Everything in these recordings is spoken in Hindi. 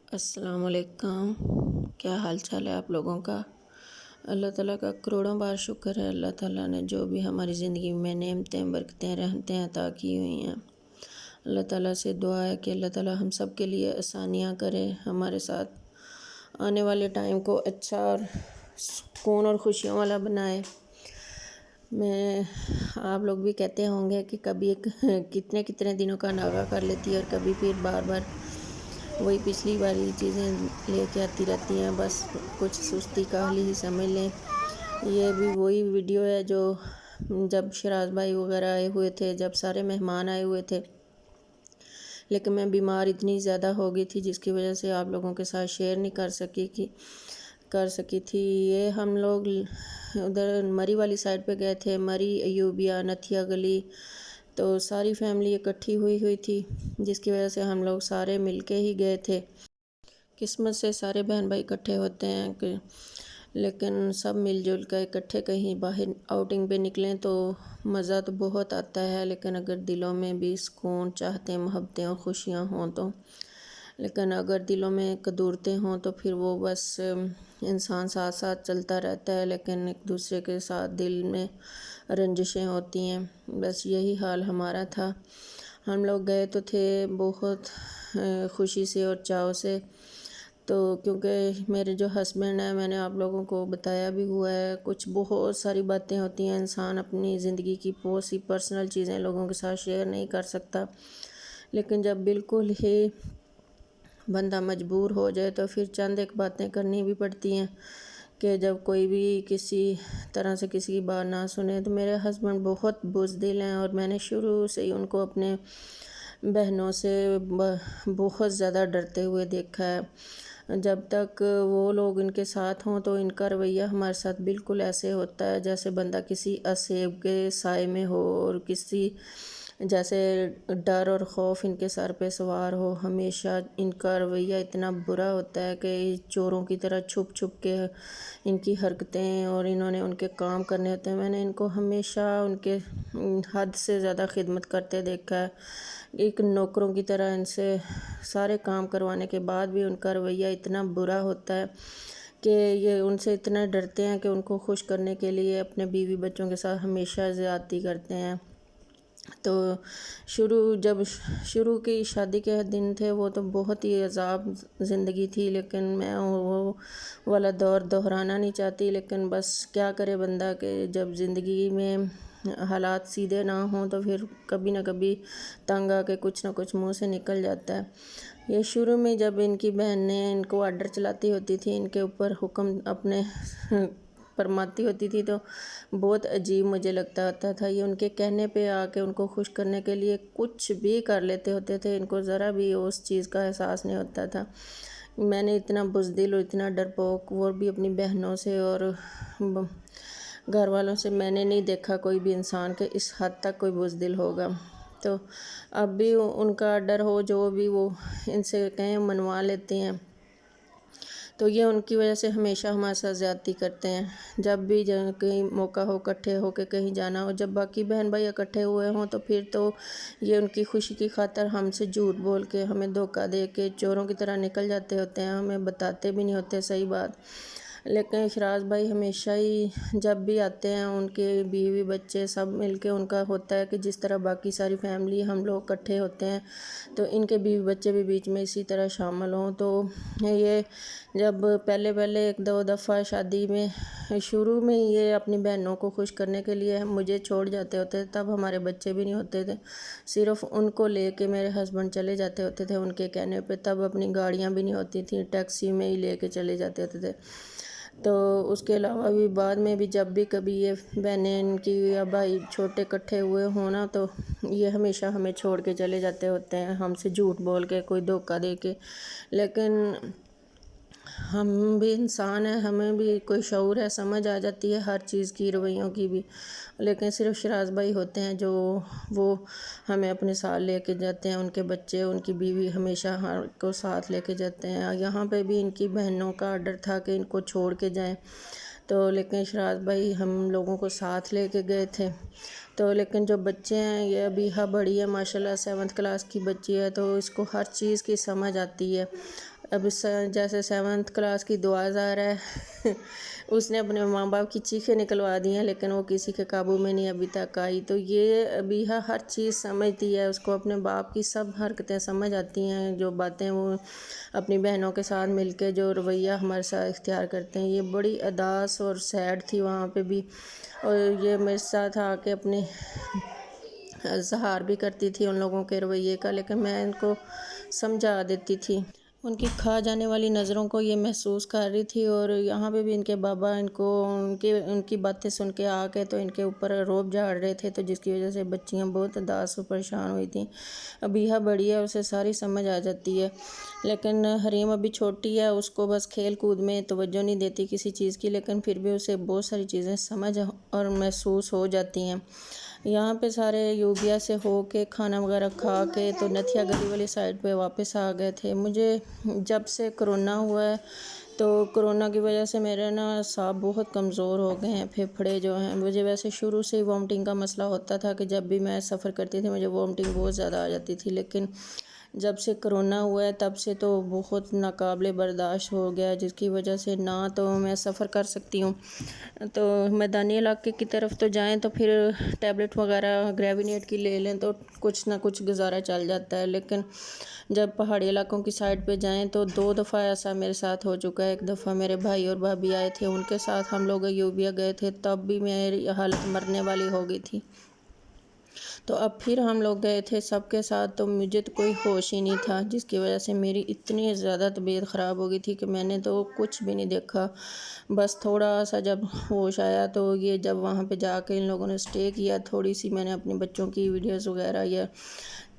अस्सलामुअलैकुम। क्या हाल चाल है आप लोगों का। अल्लाह ताला का करोड़ों बार शुक्र है। अल्लाह ताला ने जो भी हमारी ज़िंदगी में नेमतें बरकतें रहमतें अता की हुई हैं, अल्लाह ताला से दुआ है कि अल्लाह ताला हम सब के लिए आसानियाँ करे, हमारे साथ आने वाले टाइम को अच्छा और सुकून और खुशियों वाला बनाए। मैं आप लोग भी कहते होंगे कि कभी एक कितने कितने दिनों का नागा कर लेती है और कभी फिर बार बार वही पिछली वाली चीज़ें लेके आती रहती हैं। बस कुछ सुस्ती काहली ही समझ लें। ये भी वही वीडियो है जो जब शराज भाई वगैरह आए हुए थे, जब सारे मेहमान आए हुए थे, लेकिन मैं बीमार इतनी ज़्यादा हो गई थी जिसकी वजह से आप लोगों के साथ शेयर नहीं कर सकी थी। ये हम लोग उधर मरी वाली साइड पे गए थे, मरी, अयूबिया, नथिया गली, तो सारी फैमिली इकट्ठी हुई थी जिसकी वजह से हम लोग सारे मिलके ही गए थे। किस्मत से सारे बहन भाई इकट्ठे होते हैं कि लेकिन सब मिलजुल कर इकट्ठे कहीं बाहर आउटिंग पे निकलें तो मज़ा तो बहुत आता है, लेकिन अगर दिलों में भी सुकून, चाहते, मोहब्बतें और खुशियाँ हों तो, लेकिन अगर दिलों में कदूरतें हों तो फिर वो बस इंसान साथ साथ चलता रहता है, लेकिन एक दूसरे के साथ दिल में रंजिशें होती हैं। बस यही हाल हमारा था। हम लोग गए तो थे बहुत खुशी से और चाव से, तो क्योंकि मेरे जो हस्बैंड हैं, मैंने आप लोगों को बताया भी हुआ है, कुछ बहुत सारी बातें होती हैं, इंसान अपनी ज़िंदगी की बहुत सी पर्सनल चीज़ें लोगों के साथ शेयर नहीं कर सकता, लेकिन जब बिल्कुल ही बंदा मजबूर हो जाए तो फिर चंद एक बातें करनी भी पड़ती हैं कि जब कोई भी किसी तरह से किसी की बात ना सुने। तो मेरे हस्बैंड बहुत बुज़दिल हैं और मैंने शुरू से ही उनको अपने बहनों से बहुत ज़्यादा डरते हुए देखा है। जब तक वो लोग इनके साथ हों तो इनका रवैया हमारे साथ बिल्कुल ऐसे होता है जैसे बंदा किसी असेब के साए में हो और किसी जैसे डर और खौफ इनके सर पे सवार हो। हमेशा इनका रवैया इतना बुरा होता है कि चोरों की तरह छुप छुप के इनकी हरकतें और इन्होंने उनके काम करने होते हैं। मैंने इनको हमेशा उनके हद से ज़्यादा खिदमत करते देखा है, एक नौकरों की तरह इनसे सारे काम करवाने के बाद भी उनका रवैया इतना बुरा होता है कि ये उनसे इतना डरते हैं कि उनको खुश करने के लिए अपने बीवी बच्चों के साथ हमेशा ज़्यादती करते हैं। तो जब शुरू की शादी के दिन थे वो तो बहुत ही अज़ाब ज़िंदगी थी, लेकिन मैं वो वाला दौर दोहराना नहीं चाहती। लेकिन बस क्या करे बंदा कि जब ज़िंदगी में हालात सीधे ना हों तो फिर कभी ना कभी तंग आके कुछ ना कुछ मुंह से निकल जाता है। ये शुरू में जब इनकी बहन ने इनको आर्डर चलाती होती थी, इनके ऊपर हुक्म अपने फरमाती होती थी, तो बहुत अजीब मुझे लगता होता था। ये उनके कहने पे आके उनको खुश करने के लिए कुछ भी कर लेते होते थे, इनको ज़रा भी उस चीज़ का एहसास नहीं होता था। मैंने इतना बुज़दिल और इतना डरपोक, वो भी अपनी बहनों से और घर वालों से, मैंने नहीं देखा कोई भी इंसान के इस हद तक कोई बुज़दिल होगा। तो अब भी उनका डर हो जो भी वो इनसे कहें मनवा लेते हैं, तो ये उनकी वजह से हमेशा हमारे साथ ज़्यादती करते हैं। जब भी कहीं मौका हो इकट्ठे हो के कहीं जाना हो, जब बाकी बहन भाई इकट्ठे हुए हों तो फिर तो ये उनकी खुशी की खातर हमसे झूठ बोल के, हमें धोखा दे के चोरों की तरह निकल जाते होते हैं, हमें बताते भी नहीं होते सही बात। लेकिन शराज भाई हमेशा ही जब भी आते हैं, उनके बीवी बच्चे सब मिलके, उनका होता है कि जिस तरह बाकी सारी फैमिली हम लोग इकट्ठे होते हैं तो इनके बीवी बच्चे भी बीच में इसी तरह शामिल हों। तो ये जब पहले एक दो दफ़ा शादी में शुरू में ये अपनी बहनों को खुश करने के लिए मुझे छोड़ जाते होते थे, तब हमारे बच्चे भी नहीं होते थे, सिर्फ उनको लेके मेरे हस्बैंड चले जाते होते थे उनके कहने पे। तब अपनी गाड़ियाँ भी नहीं होती थी, टैक्सी में ही लेके चले जाते होते थे। तो उसके अलावा भी बाद में भी जब भी कभी ये बहनें इनकी या भाई छोटे इकट्ठे हुए हों ना, तो ये हमेशा हमें छोड़ के चले जाते होते हैं, हमसे झूठ बोल के, कोई धोखा दे के। लेकिन हम भी इंसान हैं, हमें भी कोई शऊर है, समझ आ जाती है हर चीज़ की, रवैयों की भी। लेकिन सिर्फ शराज भाई होते हैं जो वो हमें अपने साथ लेके जाते हैं, उनके बच्चे, उनकी बीवी हमेशा हर को साथ लेके जाते हैं। यहाँ पे भी इनकी बहनों का आर्डर था कि इनको छोड़ के जाएं, तो लेकिन शराज भाई हम लोगों को साथ लेके गए थे। तो लेकिन जो बच्चे हैं, ये अभी बड़ी है माशाल्लाह, 7th क्लास की बच्ची है, तो इसको हर चीज़ की समझ आती है। अब जैसे 7th क्लास की दुआ जा रहा है उसने अपने माँ बाप की चीखें निकलवा दी हैं, लेकिन वो किसी के काबू में नहीं अभी तक आई। तो ये अबीहा हर चीज़ समझती है, उसको अपने बाप की सब हरकतें समझ आती हैं, जो बातें वो अपनी बहनों के साथ मिलके जो रवैया हमारे साथ इख्तियार करते हैं। ये बड़ी अदास और सैड थी वहाँ पे भी, और ये मेरे साथ आके अपने इज़हार भी करती थी उन लोगों के रवैये का, लेकिन मैं इनको समझा देती थी। उनकी खा जाने वाली नज़रों को ये महसूस कर रही थी, और यहाँ पे भी इनके बाबा इनको उनकी बातें सुन के आके तो इनके ऊपर रोब झाड़ रहे थे, तो जिसकी वजह से बच्चियाँ बहुत उदास और परेशान हुई थी। अबीहा बड़ी है, उसे सारी समझ आ जाती है, लेकिन हरीम अभी छोटी है, उसको बस खेल कूद में तवज्जो नहीं देती किसी चीज़ की, लेकिन फिर भी उसे बहुत सारी चीज़ें समझ और महसूस हो जाती हैं। यहाँ पे सारे यूबिया से हो के खाना वगैरह खा के तो नथिया गली वाली साइड पे वापस आ गए थे। मुझे जब से कोरोना हुआ है तो कोरोना की वजह से मेरे ना साँब बहुत कमज़ोर हो गए हैं, फेफड़े जो हैं। मुझे वैसे शुरू से ही वॉमिटिंग का मसला होता था कि जब भी मैं सफ़र करती थी मुझे वॉमिटिंग बहुत ज़्यादा आ जाती थी, लेकिन जब से कोरोना हुआ है तब से तो बहुत नाकाबिले बर्दाश्त हो गया, जिसकी वजह से ना तो मैं सफ़र कर सकती हूँ, तो मैदानी इलाके की तरफ तो जाएं तो फिर टैबलेट वगैरह ग्रेविनेट की ले लें तो कुछ ना कुछ गुजारा चल जाता है, लेकिन जब पहाड़ी इलाकों की साइड पे जाएं तो 2 दफ़ा ऐसा मेरे साथ हो चुका है। एक दफ़ा मेरे भाई और भाभी आए थे, उनके साथ हम लोग यूबिया गए थे, तब भी मेरी हालत मरने वाली हो गई थी। तो अब फिर हम लोग गए थे सबके साथ, तो मुझे तो कोई होश ही नहीं था, जिसकी वजह से मेरी इतनी ज़्यादा तबीयत ख़राब हो गई थी कि मैंने तो कुछ भी नहीं देखा। बस थोड़ा सा जब होश आया तो ये जब वहाँ पे जाके इन लोगों ने स्टे किया, थोड़ी सी मैंने अपने बच्चों की वीडियोस वगैरह या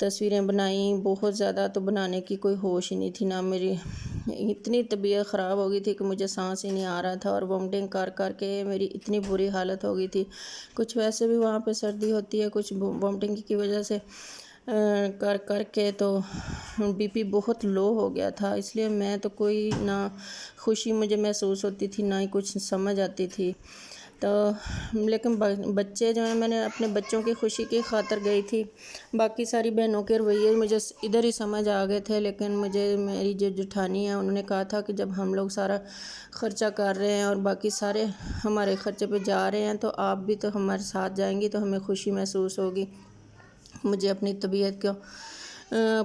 तस्वीरें बनाई, बहुत ज़्यादा तो बनाने की कोई होश ही नहीं थी ना। मेरी इतनी तबीयत ख़राब हो गई थी कि मुझे सांस ही नहीं आ रहा था, और वोमिटिंग कर कर के मेरी इतनी बुरी हालत हो गई थी। कुछ वैसे भी वहाँ पे सर्दी होती है, कुछ वोमिटिंग की वजह से कर कर के तो बीपी बहुत लो हो गया था, इसलिए मैं तो कोई ना खुशी मुझे महसूस होती थी ना ही कुछ समझ आती थी। तो लेकिन बच्चे जो हैं, मैंने अपने बच्चों की खुशी की खातिर गई थी, बाकी सारी बहनों के रवैये मुझे इधर ही समझ आ गए थे, लेकिन मुझे मेरी जो जेठानी है उन्होंने कहा था कि जब हम लोग सारा ख़र्चा कर रहे हैं और बाकी सारे हमारे ख़र्चे पे जा रहे हैं तो आप भी तो हमारे साथ जाएंगी तो हमें खुशी महसूस होगी। मुझे अपनी तबीयत का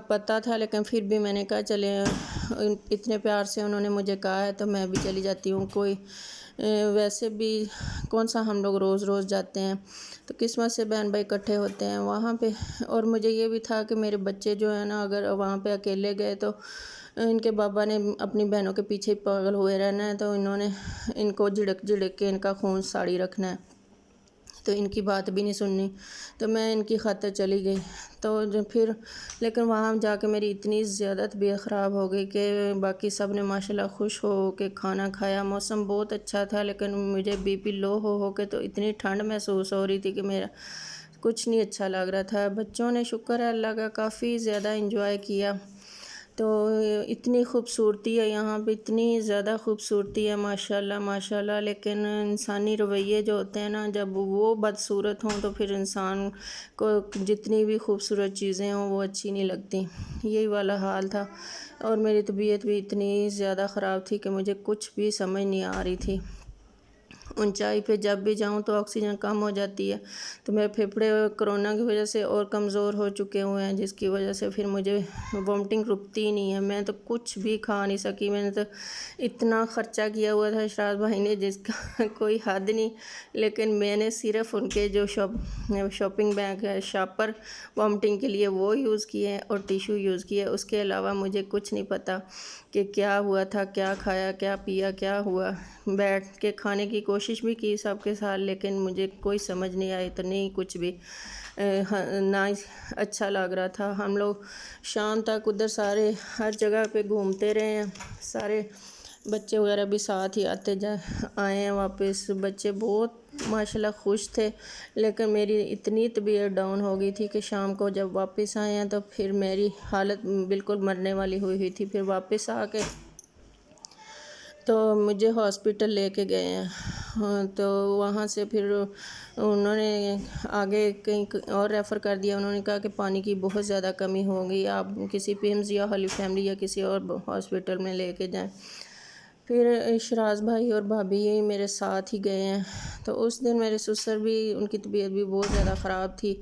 पता था, लेकिन फिर भी मैंने कहा चले, इतने प्यार से उन्होंने मुझे कहा है तो मैं भी चली जाती हूँ। कोई वैसे भी कौन सा हम लोग रोज़ रोज़ जाते हैं, तो किस्मत से बहन भाई इकट्ठे होते हैं वहाँ पे। और मुझे ये भी था कि मेरे बच्चे जो है ना, अगर वहाँ पे अकेले गए तो इनके बाबा ने अपनी बहनों के पीछे पागल हुए रहना है, तो इन्होंने इनको झिड़क झिड़क के इनका खून साड़ी रखना है, तो इनकी बात भी नहीं सुननी। तो मैं इनकी खातिर चली गई, तो जो फिर लेकिन वहाँ जाके मेरी इतनी ज़्यादा तबीयत ख़राब हो गई कि बाकी सब ने माशाल्लाह खुश हो के खाना खाया। मौसम बहुत अच्छा था, लेकिन मुझे बीपी लो हो के तो इतनी ठंड महसूस हो रही थी कि मेरा कुछ नहीं अच्छा लग रहा था। बच्चों ने शुक्र है अल्लाह का काफ़ी ज़्यादा इंजॉय किया। तो इतनी खूबसूरती है यहाँ पे, इतनी ज़्यादा खूबसूरती है माशाल्लाह माशाल्लाह, लेकिन इंसानी रवैये जो होते हैं ना, जब वो बदसूरत हों तो फिर इंसान को जितनी भी खूबसूरत चीज़ें हों वो अच्छी नहीं लगती। यही वाला हाल था, और मेरी तबीयत भी इतनी ज़्यादा ख़राब थी कि मुझे कुछ भी समझ नहीं आ रही थी। ऊंचाई पे जब भी जाऊं तो ऑक्सीजन कम हो जाती है, तो मेरे फेफड़े कोरोना की वजह से और कमज़ोर हो चुके हुए हैं, जिसकी वजह से फिर मुझे वोमिटिंग रुकती ही नहीं है। मैं तो कुछ भी खा नहीं सकी, मैंने तो इतना ख़र्चा किया हुआ था शराज भाई ने जिसका कोई हद नहीं, लेकिन मैंने सिर्फ उनके जो शॉपिंग बैग है, शॉपर वोमिटिंग के लिए वो यूज़ किए और टिशू यूज़ किए। उसके अलावा मुझे कुछ नहीं पता कि क्या हुआ था, क्या खाया, क्या पिया, क्या हुआ। बैठ के खाने की कोशिश भी की सबके साथ, लेकिन मुझे कोई समझ नहीं आई, तो नहीं कुछ भी ना अच्छा लग रहा था। हम लोग शाम तक उधर सारे हर जगह पे घूमते रहे हैं, सारे बच्चे वगैरह भी साथ ही आए हैं वापस। बच्चे बहुत माशाल्लाह खुश थे, लेकिन मेरी इतनी तबीयत डाउन हो गई थी कि शाम को जब वापस आए हैं तो फिर मेरी हालत बिल्कुल मरने वाली हुई थी। फिर वापस आके तो मुझे हॉस्पिटल लेके गए हैं। हाँ, तो वहाँ से फिर उन्होंने आगे कहीं और रेफ़र कर दिया। उन्होंने कहा कि पानी की बहुत ज़्यादा कमी हो गई, आप किसी पिम्स या होली फैमिली या किसी और हॉस्पिटल में लेके जाएं। फिर शराज भाई और भाभी मेरे साथ ही गए हैं। तो उस दिन मेरे ससुर भी, उनकी तबीयत भी बहुत ज़्यादा ख़राब थी,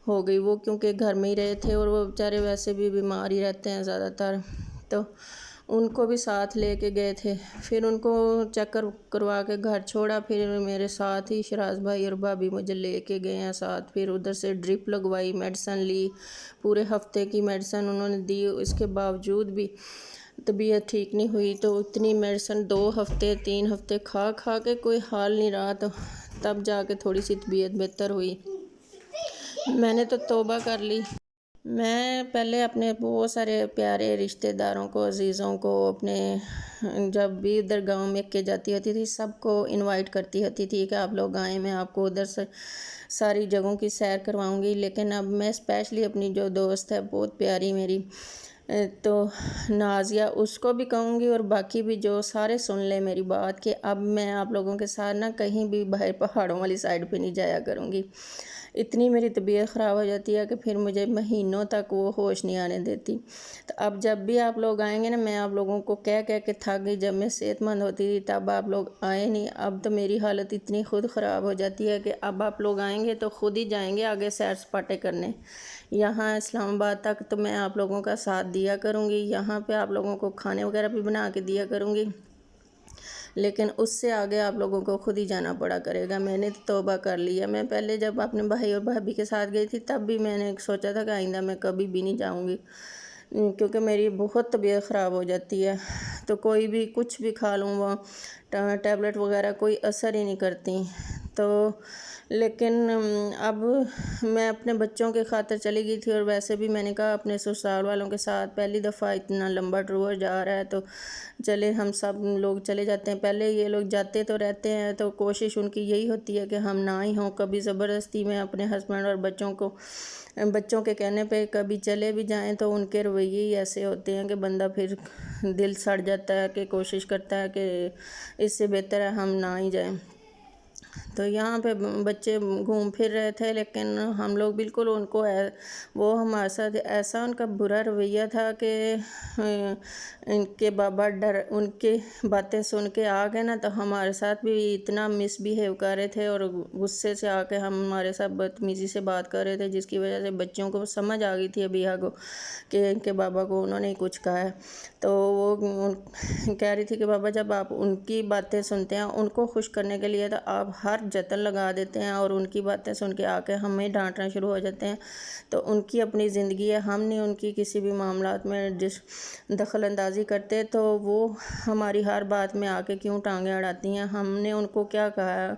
हो गई वो, क्योंकि घर में ही रहे थे और वो बेचारे वैसे भी बीमार ही रहते हैं ज़्यादातर। तो उनको भी साथ लेके गए थे। फिर उनको चेक करवा के घर छोड़ा, फिर मेरे साथ ही शराज भाई और भाभी मुझे लेके गए हैं साथ। फिर उधर से ड्रिप लगवाई, मेडिसन ली, पूरे हफ्ते की मेडिसन उन्होंने दी। इसके बावजूद भी तबीयत ठीक नहीं हुई। तो इतनी मेडिसन 2 हफ्ते 3 हफ्ते खा खा के कोई हाल नहीं रहा, तो तब जाके थोड़ी सी तबीयत बेहतर हुई। मैंने तो तौबा कर ली। मैं पहले अपने बहुत सारे प्यारे रिश्तेदारों को, अजीज़ों को, अपने जब भी उधर गांव में के जाती होती थी सबको इनवाइट करती होती थी कि आप लोग आएँ, मैं आपको उधर से सारी जगहों की सैर करवाऊंगी। लेकिन अब मैं स्पेशली अपनी जो दोस्त है बहुत प्यारी मेरी, तो नाज़िया, उसको भी कहूँगी और बाकी भी जो सारे सुन ले मेरी बात कि अब मैं आप लोगों के साथ ना कहीं भी बाहर पहाड़ों वाली साइड पे नहीं जाया करूँगी। इतनी मेरी तबीयत ख़राब हो जाती है कि फिर मुझे महीनों तक वो होश नहीं आने देती। तो अब जब भी आप लोग आएंगे ना, मैं आप लोगों को कह कह के थक गई। जब मैं सेहतमंद होती थी तब आप लोग आए नहीं, अब तो मेरी हालत इतनी खुद ख़राब हो जाती है कि अब आप लोग आएंगे तो खुद ही जाएंगे आगे सैर सपाटे करने। यहाँ इस्लामाबाद तक तो मैं आप लोगों का साथ दिया करूँगी, यहाँ पे आप लोगों को खाने वगैरह भी बना के दिया करूँगी, लेकिन उससे आगे आप लोगों को खुद ही जाना पड़ा करेगा। मैंने तो तौबा कर लिया। मैं पहले जब अपने भाई और भाभी के साथ गई थी तब भी मैंने सोचा था कि आइंदा मैं कभी भी नहीं जाऊँगी, क्योंकि मेरी बहुत तबीयत ख़राब हो जाती है। तो कोई भी कुछ भी खा लूँ, वो टैबलेट वगैरह कोई असर ही नहीं करती। तो लेकिन अब मैं अपने बच्चों के खातिर चली गई थी, और वैसे भी मैंने कहा अपने ससुराल वालों के साथ पहली दफ़ा इतना लंबा टूर जा रहा है तो चले, हम सब लोग चले जाते हैं। पहले ये लोग जाते तो रहते हैं, तो कोशिश उनकी यही होती है कि हम ना ही हों। कभी ज़बरदस्ती में अपने हस्बैंड और बच्चों के कहने पे कभी चले भी जाएं तो उनके रवैये ही ऐसे होते हैं कि बंदा फिर दिल सड़ जाता है, कि कोशिश करता है कि इससे बेहतर है हम ना ही जाएं। तो यहाँ पे बच्चे घूम फिर रहे थे, लेकिन हम लोग बिल्कुल उनको वो हमारे साथ ऐसा उनका बुरा रवैया था कि इनके बाबा उनके बातें सुन के आ गए ना, तो हमारे साथ भी इतना मिसबिहेव कर रहे थे और गुस्से से आके हमारे साथ बदतमीज़ी से बात कर रहे थे, जिसकी वजह से बच्चों को समझ आ गई थी अबिया को कि इनके बाबा को उन्होंने ही कुछ कहा है। तो वो कह रही थी कि बाबा जब आप उनकी बातें सुनते हैं उनको खुश करने के लिए, तो आप हर जतन लगा देते हैं और उनकी बातें सुन के आके हमें डांटना शुरू हो जाते हैं। तो उनकी अपनी ज़िंदगी है, हम नहीं उनकी किसी भी मामलात में दखल अंदाज़ी करते, तो वो हमारी हर बात में आके क्यों टांगें अड़ाती हैं। हमने उनको क्या कहा?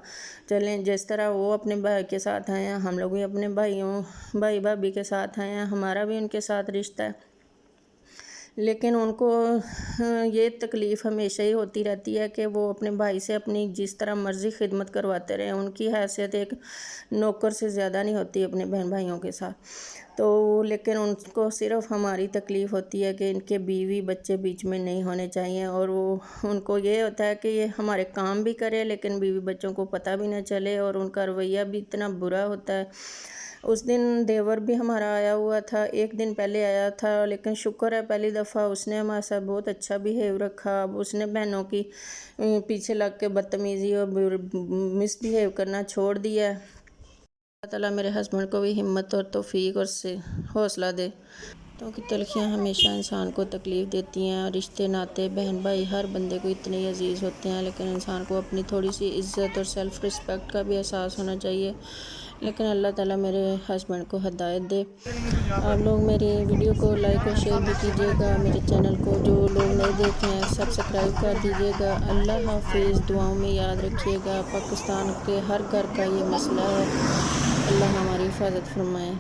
चलें, जिस तरह वो अपने भाई के साथ आए हैं, हम लोग भी अपने भाई भाभी के साथ आए हैं, हमारा भी उनके साथ रिश्ता है। लेकिन उनको ये तकलीफ़ हमेशा ही होती रहती है कि वो अपने भाई से अपनी जिस तरह मर्ज़ी खिदमत करवाते रहे। उनकी हैसियत एक नौकर से ज़्यादा नहीं होती अपने बहन भाइयों के साथ। तो लेकिन उनको सिर्फ़ हमारी तकलीफ़ होती है कि इनके बीवी बच्चे बीच में नहीं होने चाहिए, और वो उनको ये होता है कि ये हमारे काम भी करे लेकिन बीवी बच्चों को पता भी ना चले, और उनका रवैया भी इतना बुरा होता है। उस दिन देवर भी हमारा आया हुआ था, एक दिन पहले आया था, लेकिन शुक्र है पहली दफ़ा उसने हमारे साथ बहुत अच्छा बिहेव रखा। अब उसने बहनों की पीछे लग के बदतमीज़ी और मिसबिहेव करना छोड़ दिया है। अल्लाह ताला मेरे हस्बैंड को भी हिम्मत और तौफीक और से हौसला दे। तो कि तलखियाँ हमेशा इंसान को तकलीफ़ देती हैं। रिश्ते नाते बहन भाई हर बंदे को इतने ही अजीज़ होते हैं, लेकिन इंसान को अपनी थोड़ी सी इज़्ज़त और सेल्फ़ रिस्पेक्ट का भी एहसास होना चाहिए। लेकिन अल्लाह ताला मेरे हस्बैंड को हिदायत दे। आप लोग मेरी वीडियो को लाइक और शेयर भी कीजिएगा। मेरे चैनल को जो लोग नहीं देखे हैं सब्सक्राइब कर दीजिएगा। अल्लाह हाफिज़। दुआओं में याद रखिएगा। पाकिस्तान के हर घर का ये मसला है। अल्लाह हमारी हिफाजत फरमाए।